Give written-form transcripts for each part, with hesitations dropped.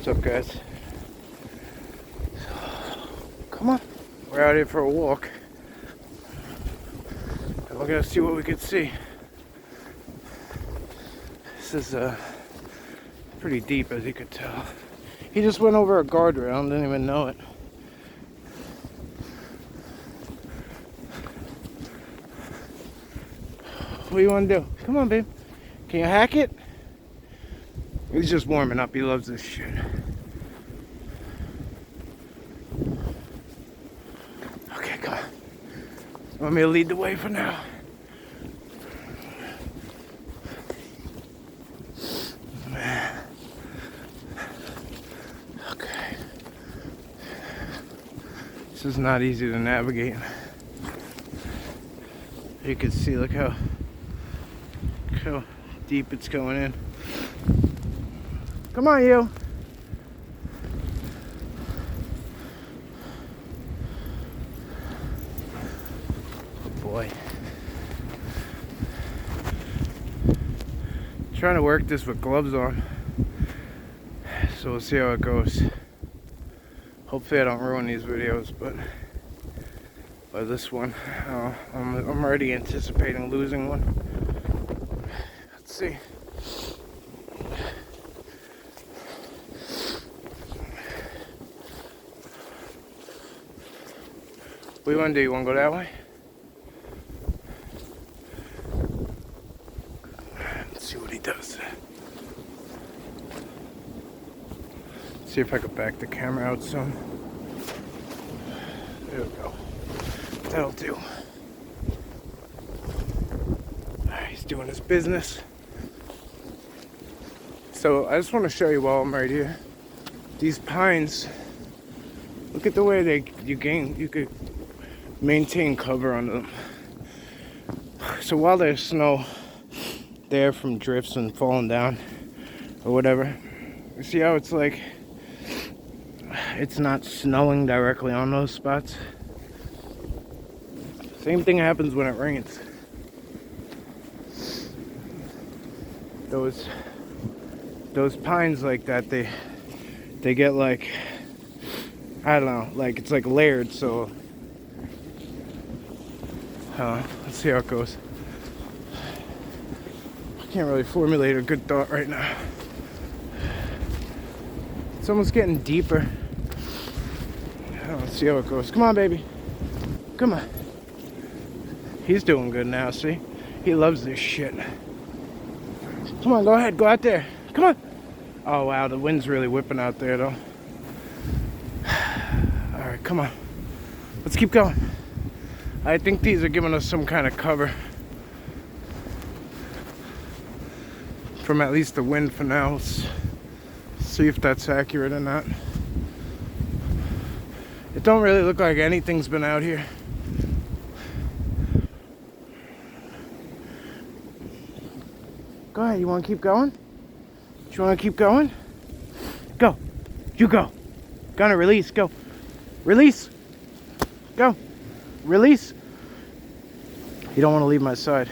What's up, guys? Come on. We're out here for a walk. And we're gonna see what we can see. This is pretty deep, as you could tell. He just went over a guardrail and didn't even know it. What do you want to do? Come on, babe. Can you hack it? He's just warming up. He loves this shit. Okay, come on. You want me to lead the way for now? Okay. This is not easy to navigate. You can see, look how deep it's going in. Come on, you. Oh boy. Trying to work this with gloves on. So we'll see how it goes. Hopefully I don't ruin these videos, but by this one, I'm already anticipating losing one. Let's see. What do you want to do? You want to go that way? Let's see what he does. See if I could back the camera out some. There we go. That'll do. Alright, he's doing his business. So I just want to show you while I'm right here. These pines, look at the way you could maintain cover on them. So while there's snow there from drifts and falling down or whatever, you see how it's like it's not snowing directly on those spots? Same thing happens when it rains. Those pines like that, they get like, I don't know, like it's like layered, so let's see how it goes. I can't really formulate a good thought right now. It's almost getting deeper. Let's see how it goes. Come on, baby. Come on. He's doing good now, see? He loves this shit. Come on, go ahead. Go out there. Come on. Oh, wow. The wind's really whipping out there, though. All right, come on. Let's keep going. I think these are giving us some kind of cover from at least the wind for now. Let's see if that's accurate or not. It don't really look like anything's been out here. Go ahead, you want to keep going? Do you want to keep going? Go. You go. Gonna release. Go. Release. Go. Release. You don't want to leave my side.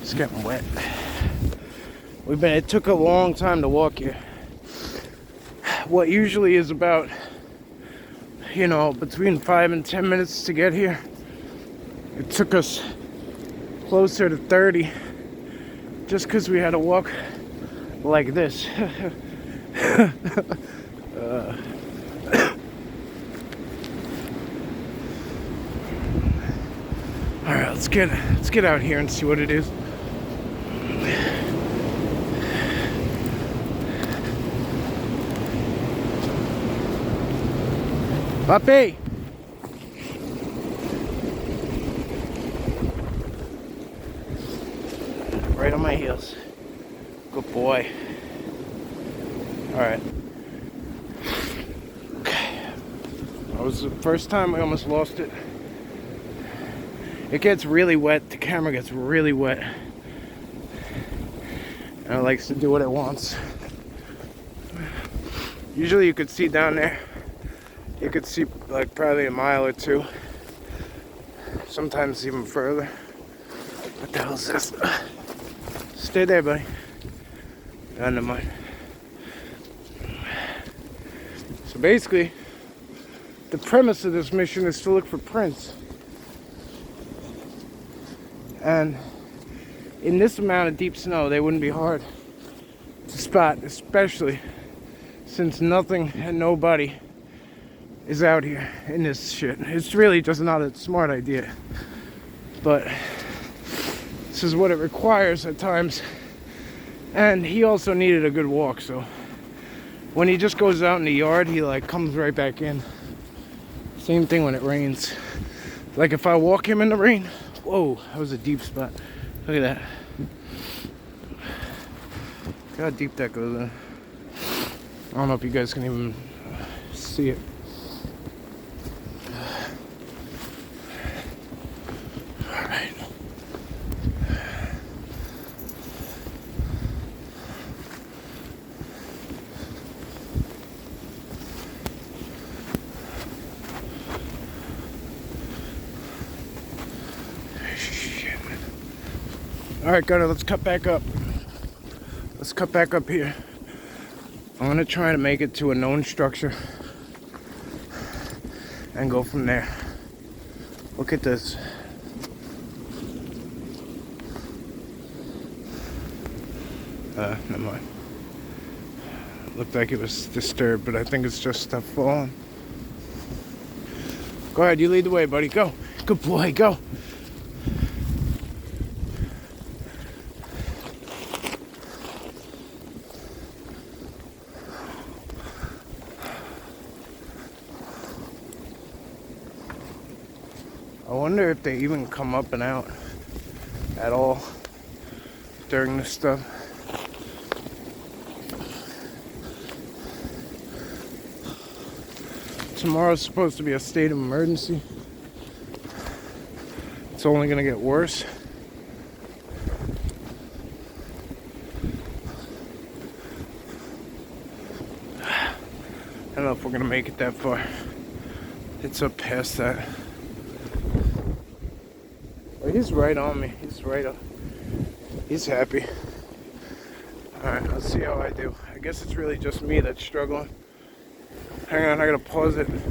It's getting wet. It took a long time to walk here. What usually is about, between 5 and 10 minutes to get here, it took us closer to 30 just because we had to walk like this. Alright, let's get out here and see what it is. Puppy! Right on my heels. Good boy. Alright. Okay. That was the first time I almost lost it. It gets really wet. The camera gets really wet. And it likes to do what it wants. Usually you could see down there. You could see like probably a mile or two. Sometimes even further. What the hell is this? Stay there, buddy. Never mind. So basically, the premise of this mission is to look for prints. And in this amount of deep snow, they wouldn't be hard to spot, especially since nothing and nobody is out here in this shit. It's really just not a smart idea. But this is what it requires at times. And he also needed a good walk, so when he just goes out in the yard, he like comes right back in. Same thing when it rains. Like if I walk him in the rain, whoa, that was a deep spot. Look at that. Look how deep that goes in. I don't know if you guys can even see it. Alright. Shit. Alright, Gunner, let's cut back up. Let's cut back up here. I'm gonna try to make it to a known structure and go from there. Look at this. Never mind. Looked like it was disturbed, but I think it's just stuff falling. Go ahead, you lead the way, buddy. Go. Good boy, go. I wonder if they even come up and out at all during this stuff. Tomorrow's supposed to be a state of emergency. It's only gonna get worse. I don't know if we're gonna make it that far. It's up past that. Oh, he's right on me. He's right up. He's happy. Alright, let's see how I do. I guess it's really just me that's struggling. Hang on, I gotta pause it.